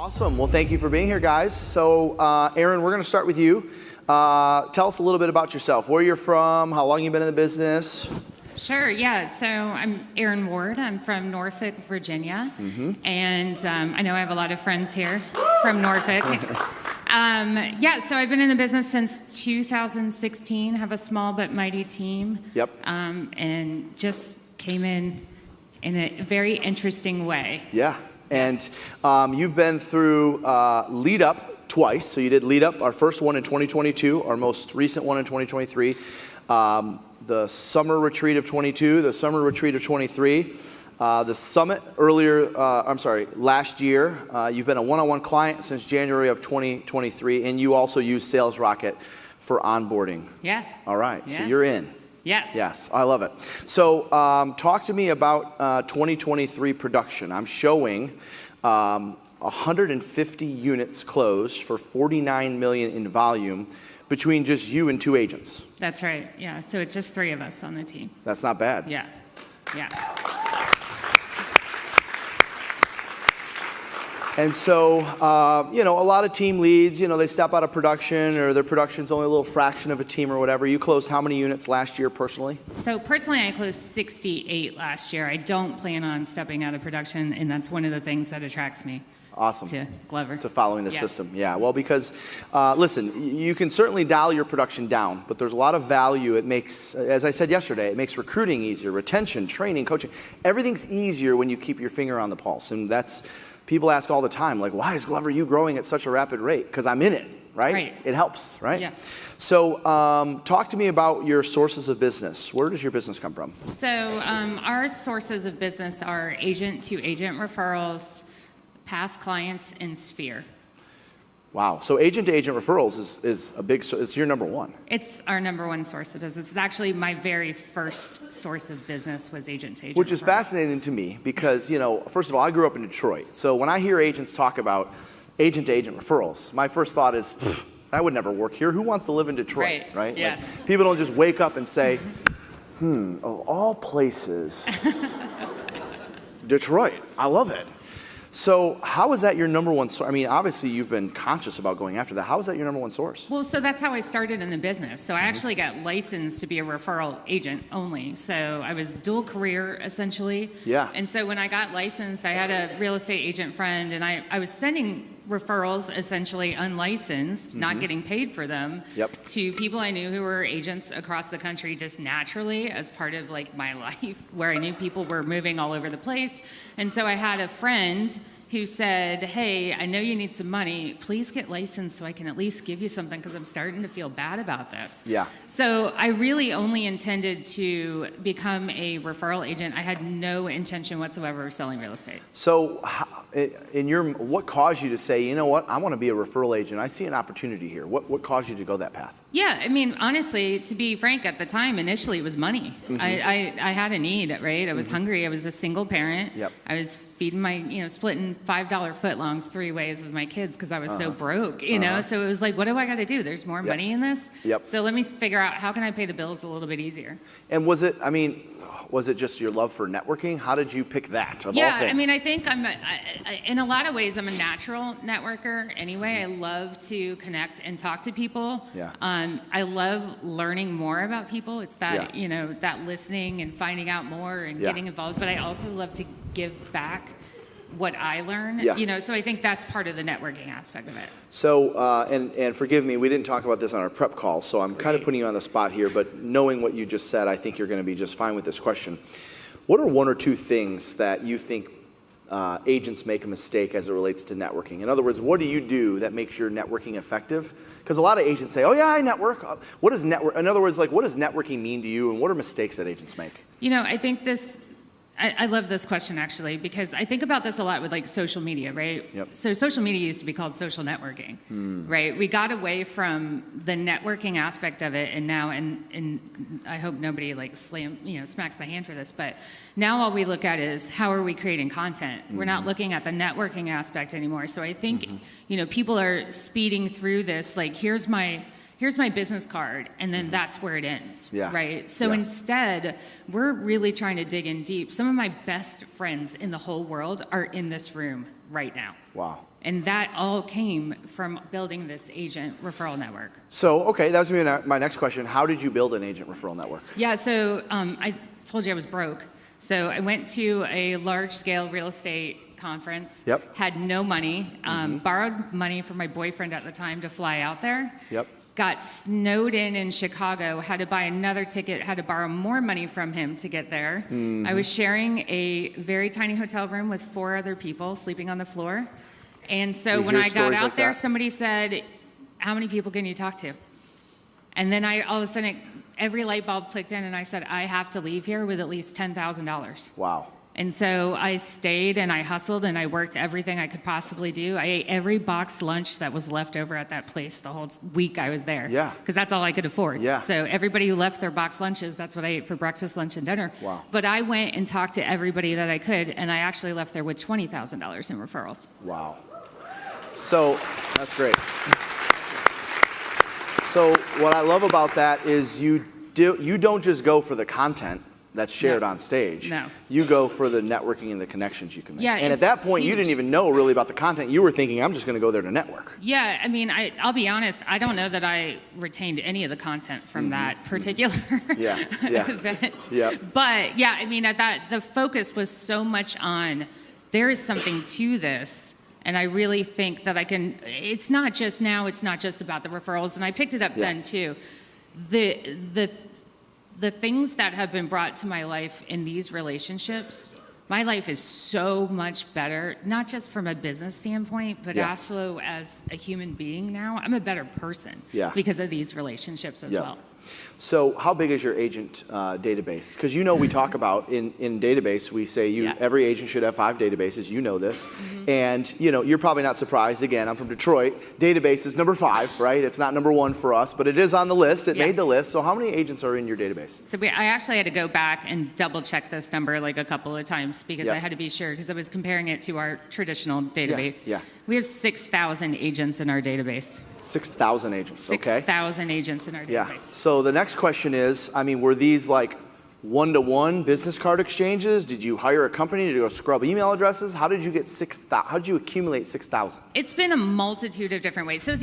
Awesome. Well, thank you for being here, guys. So, Erin, we're going to start with you. Tell us a little bit about yourself, where you're from, how long you've been in the business. Sure, yeah. So I'm Erin Ward. I'm from Norfolk, Virginia. And I know I have a lot of friends here from Norfolk. Yeah, so I've been in the business since 2016, have a small but mighty team. Yep. And just came in a very interesting way. Yeah. And you've been through Lead Up twice. So you did Lead Up, our first one in 2022, our most recent one in 2023. The summer retreat of 22, the summer retreat of 23, the summit last year. You've been a one-on-one client since January of 2023, and you also use Sales Rocket for onboarding. Yeah. All right, Yeah. so you're in. Yes. Yes, I love it. So talk to me about 2023 production. I'm showing 150 units closed for $49 million in volume between just you and 2 agents. That's right, yeah. So it's just 3 of us on the team. That's not bad. Yeah, yeah. And so, a lot of team leads, they step out of production or their production's only a little fraction of a team or whatever. You closed how many units last year personally? So personally, I closed 68 last year. I don't plan on stepping out of production, and that's one of the things that attracts me. Awesome. To Glover. To following the system. Yeah, well, because, listen, you can certainly dial your production down, but there's a lot of value. It makes, as I said yesterday, it makes recruiting easier, retention, training, coaching. Everything's easier when you keep your finger on the pulse. And that's, people ask all the time, like, why is Glover, you growing at such a rapid rate? Because I'm in it, right? Right. It helps, right? Yeah. So talk to me about your sources of business. Where does your business come from? So our sources of business are agent-to-agent referrals, past clients, and Sphere. Wow. So agent-to-agent referrals is a big, it's your number one. It's our number one source of business. It's actually my very first source of business was agent-to-agent Which is fascinating to me because, first of all, I grew up in Detroit. So when I hear agents talk about agent-to-agent referrals, my first thought is, that would never work here. Who wants to live in Detroit, right? Yeah. Like, people don't just wake up and say, of all places, Detroit, I love it. So how is that your number one source? I mean, obviously you've been conscious about going after that. How is that your number one source? Well, so that's how I started in the business. So I actually got licensed to be a referral agent only. So I was dual career essentially. Yeah. And so when I got licensed, I had a real estate agent friend, and I was sending referrals essentially unlicensed, not getting paid for them, to people I knew who were agents across the country just naturally as part of like my life, where I knew people were moving all over the place. And so I had a friend who said, hey, I know you need some money. Please get licensed so I can at least give you something because I'm starting to feel bad about this. Yeah. So I really only intended to become a referral agent. I had no intention whatsoever of selling real estate. So what caused you to say, you know what, I want to be a referral agent. I see an opportunity here. What caused you to go that path? Yeah, I mean, honestly, to be frank, at the time, initially, it was money. I had a need, right? I was hungry. I was a single parent. Yep. I was feeding splitting $5 footlongs 3 ways with my kids because I was so broke, you know? So it was like, what do I got to do? There's more money in this? Yep. So let me figure out how can I pay the bills a little bit easier. And was it just your love for networking? How did you pick that of all things? I mean, I think in a lot of ways, I'm a natural networker anyway. I love to connect and talk to people. Yeah. I love learning more about people. It's that, that listening and finding out more and getting involved. But I also love to give back what I learn, so I think that's part of the networking aspect of it. So, and forgive me, we didn't talk about this on our prep call, so I'm kind of putting you on the spot here, but knowing what you just said, I think you're going to be just fine with this question. What are 1 or 2 things that you think agents make a mistake as it relates to networking? In other words, what do you do that makes your networking effective? Because a lot of agents say, oh yeah, I network. What does network, in other words, like what does networking mean to you and what are mistakes that agents make? I think I love this question actually, because I think about this a lot with like social media, right? Yep. So social media used to be called social networking, right? We got away from the networking aspect of it, and now, and I hope nobody like smacks my hand for this, but now all we look at is how are we creating content? We're not looking at the networking aspect anymore. So I think, people are speeding through this, like here's my business card, and then that's where it ends, right? So instead, we're really trying to dig in deep. Some of my best friends in the whole world are in this room right now. Wow. And that all came from building this agent referral network. So, okay, that was gonna be my next question. How did you build an agent referral network? Yeah, so I told you I was broke. So I went to a large-scale real estate conference, had no money, borrowed money from my boyfriend at the time to fly out there, got snowed in Chicago, had to buy another ticket, had to borrow more money from him to get there. I was sharing a very tiny hotel room with 4 other people sleeping on the floor. And so when I got out there, somebody said, how many people can you talk to? And then all of a sudden, every light bulb clicked in, and I said, I have to leave here with at least $10,000. Wow. And so I stayed, and I hustled, and I worked everything I could possibly do. I ate every boxed lunch that was left over at that place the whole week I was there. Yeah. Because that's all I could afford. Yeah. So everybody who left their boxed lunches, that's what I ate for breakfast, lunch, and dinner. Wow. But I went and talked to everybody that I could, and I actually left there with $20,000 in referrals. Wow. So that's great. So what I love about that is you don't just go for the content that's shared on stage. No. You go for the networking and the connections you can make. Yeah, and at that point, huge. you didn't even know really about the content. You were thinking, I'm just going to go there to network. Yeah, I mean, I'll be honest, I don't know that I retained any of the content from that particular event. Yeah. But yeah, I mean, the focus was so much on there is something to this. And I really think that it's not just now, it's not just about the referrals. And I picked it up then too. The things that have been brought to my life in these relationships, my life is so much better, not just from a business standpoint, but also as a human being now. I'm a better person because of these relationships as well. So how big is your agent database? Because we talk about in database, we say every agent should have 5 databases. You know this. And you're probably not surprised. Again, I'm from Detroit. Database is number 5, right? It's not number 1 for us, but it is on the list. It made the list. So how many agents are in your database? So I actually had to go back and double check this number like a couple of times because I had to be sure because I was comparing it to our traditional database. We have 6,000 agents in our database. 6,000 agents, okay. 6,000 agents in our database. Yeah. So the next question is, were these like one-to-one business card exchanges? Did you hire a company to go scrub email addresses? How did you get 6,000? How did you accumulate 6,000? It's been a multitude of different ways. So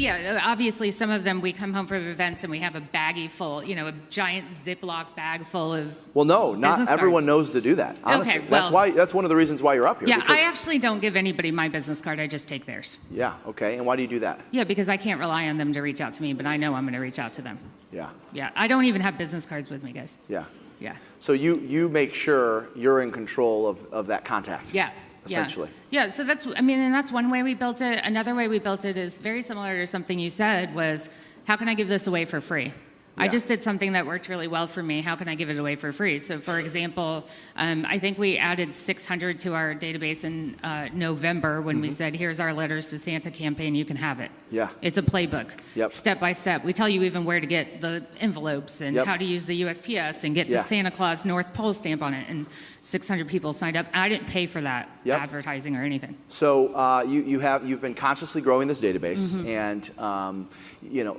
obviously some of them we come home from events and we have a baggie full, a giant Ziploc bag full of Well, no, not everyone knows to do that. Honestly, well, that's one of the reasons why you're up here. Yeah, I actually don't give anybody my business card. I just take theirs. Yeah. Okay. And why do you do that? Yeah, because I can't rely on them to reach out to me, but I know I'm going to reach out to them. Yeah. Yeah. I don't even have business cards with me, guys. Yeah. Yeah. So you make sure you're in control of that contact. Yeah. Essentially. Yeah. So and that's one way we built it. Another way we built it is very similar to something you said was, how can I give this away for free? I just did something that worked really well for me. How can I give it away for free? So for example, I think we added 600 to our database in November when we said, here's our Letters to Santa campaign, you can have it. Yeah. It's a playbook, step by step. We tell you even where to get the envelopes and how to use the USPS and get the Santa Claus North Pole stamp on it. And 600 people signed up. I didn't pay for that advertising or anything. So you've been consciously growing this database and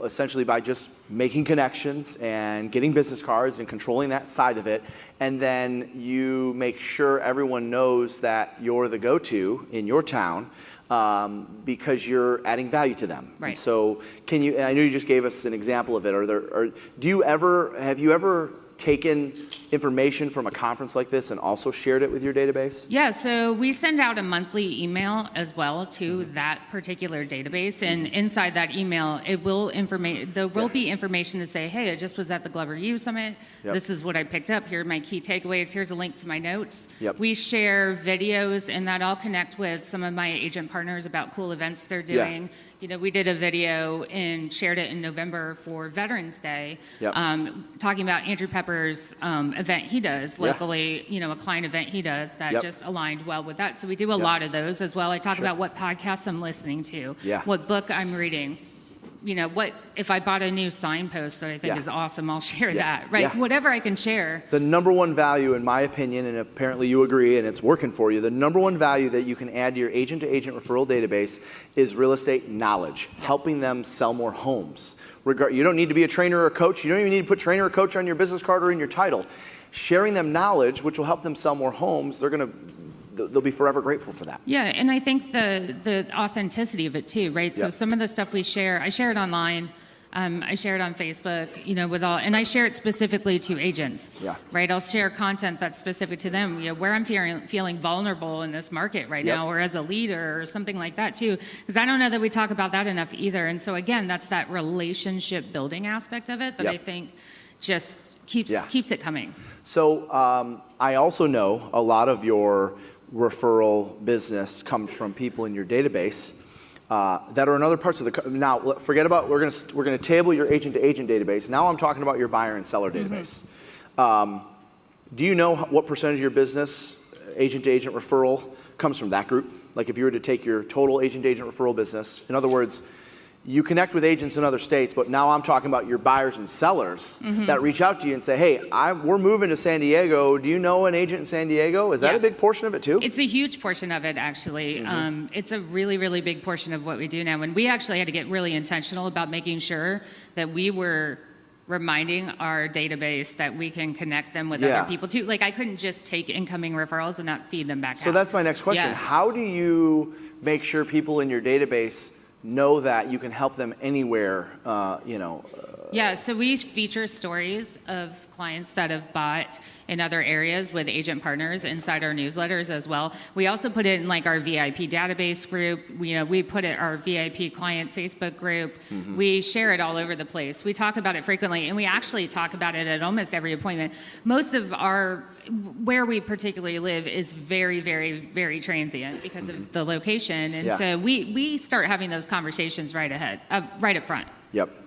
essentially by just making connections and getting business cards and controlling that side of it, and then you make sure everyone knows that you're the go-to in your town because you're adding value to them. Right. And so and I know you just gave us an example of it. Have you ever taken information from a conference like this and also shared it with your database? Yeah, so we send out a monthly email as well to that particular database, and inside that email, there will be information to say, hey, I just was at the Glover U Summit. This is what I picked up. Here are my key takeaways. Here's a link to my notes. We share videos, and that all connect with some of my agent partners about cool events they're doing. We did a video and shared it in November for Veterans Day, talking about Andrew Pepper's event he does locally, a client event he does that just aligned well with that. So we do a lot of those as well. I talk about what podcasts I'm listening to, what book I'm reading. What if I bought a new signpost that I think is awesome, I'll share that, right? Whatever I can share. The number one value, in my opinion, and apparently you agree and it's working for you, the number one value that you can add to your agent-to-agent referral database is real estate knowledge, helping them sell more homes. You don't need to be a trainer or a coach. You don't even need to put trainer or coach on your business card or in your title. Sharing them knowledge, which will help them sell more homes, they're going to they'll be forever grateful for that. Yeah, and I think the authenticity of it too, right? So some of the stuff we share, I share it online. I share it on Facebook, and I share it specifically to agents, right? I'll share content that's specific to them, where I'm feeling vulnerable in this market right now, or as a leader or something like that too, because I don't know that we talk about that enough either. And so again, that's that relationship building aspect of it that I think just keeps it coming. So I also know a lot of your referral business comes from people in your database that are in other parts of the now forget about we're gonna table your agent to agent database. Now I'm talking about your buyer and seller database. Do you know what percentage of your business agent to agent referral comes from that group? Like if you were to take your total agent to agent referral business, in other words, you connect with agents in other states, but now I'm talking about your buyers and sellers that reach out to you and say, hey, we're moving to San Diego. Do you know an agent in San Diego? Is that a big portion of it too? It's a huge portion of it, actually. It's a really, really big portion of what we do now. And we actually had to get really intentional about making sure that we were reminding our database that we can connect them with other people too. Like I couldn't just take incoming referrals and not feed them back out. So that's my next question. How do you make sure people in your database know that you can help them anywhere, Yeah, so we feature stories of clients that have bought in other areas with agent partners inside our newsletters as well. We also put it in like our VIP database group. We put it our VIP client Facebook group. We share it all over the place. We talk about it frequently, and we actually talk about it at almost every appointment. Most of where we particularly live is very, very, very transient because of the location. And so we start having those conversations right up front. Yep.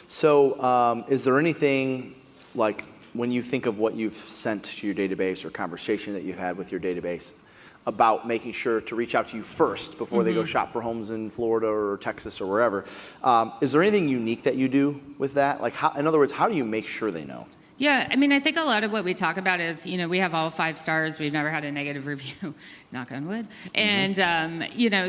So is there anything like when you think of what you've sent to your database or conversation that you've had with your database about making sure to reach out to you first before they go shop for homes in Florida or Texas or wherever, is there anything unique that you do with that? Like in other words, how do you make sure they know? Yeah, I mean, I think a lot of what we talk about is, we have all 5 stars. We've never had a negative review, knock on wood. And,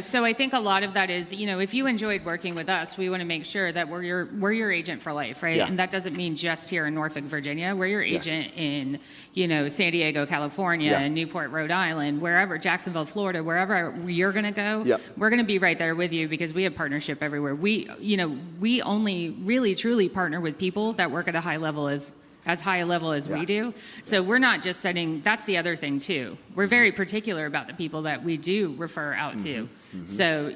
so I think a lot of that is, if you enjoyed working with us, we want to make sure that we're your agent for life, right? And that doesn't mean just here in Norfolk, Virginia. We're your agent in, San Diego, California, and Newport, Rhode Island, wherever, Jacksonville, Florida, wherever you're going to go, we're going to be right there with you because we have partnership everywhere. We only really, truly partner with people that work at a high level as high a level as we do. So we're not just that's the other thing too. We're very particular about the people that we do refer out to. So,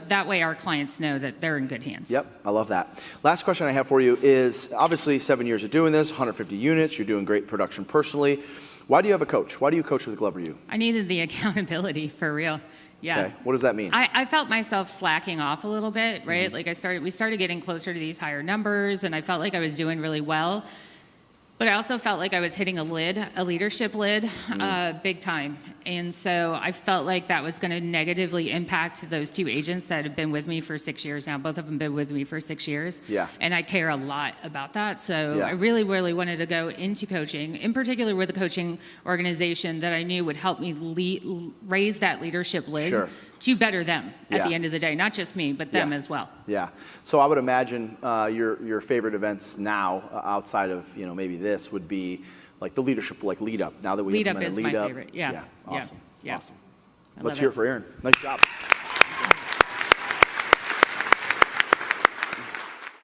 that way our clients know that they're in good hands. Yep, I love that. Last question I have for you is, obviously 7 years of doing this, 150 units, you're doing great production personally. Why do you have a coach? Why do you coach with Glover U? I needed the accountability for real. Yeah. Okay. What does that mean? I felt myself slacking off a little bit, right? Like we started getting closer to these higher numbers and I felt like I was doing really well. But I also felt like I was hitting a leadership lid, big time. And so I felt like that was going to negatively impact those 2 agents that have been with me for 6 years now. Both of them have been with me for 6 years. Yeah. And I care a lot about that. So I really, really wanted to go into coaching, in particular with a coaching organization that I knew would help me raise that leadership lid to better them at the end of the day. Not just me, but them as well. Yeah. So I would imagine your favorite events now outside of, maybe this would be like the leadership, like lead up. Now that we lead up is my favorite. Yeah. Awesome. Yeah. Awesome. Let's hear it for Erin. Nice job.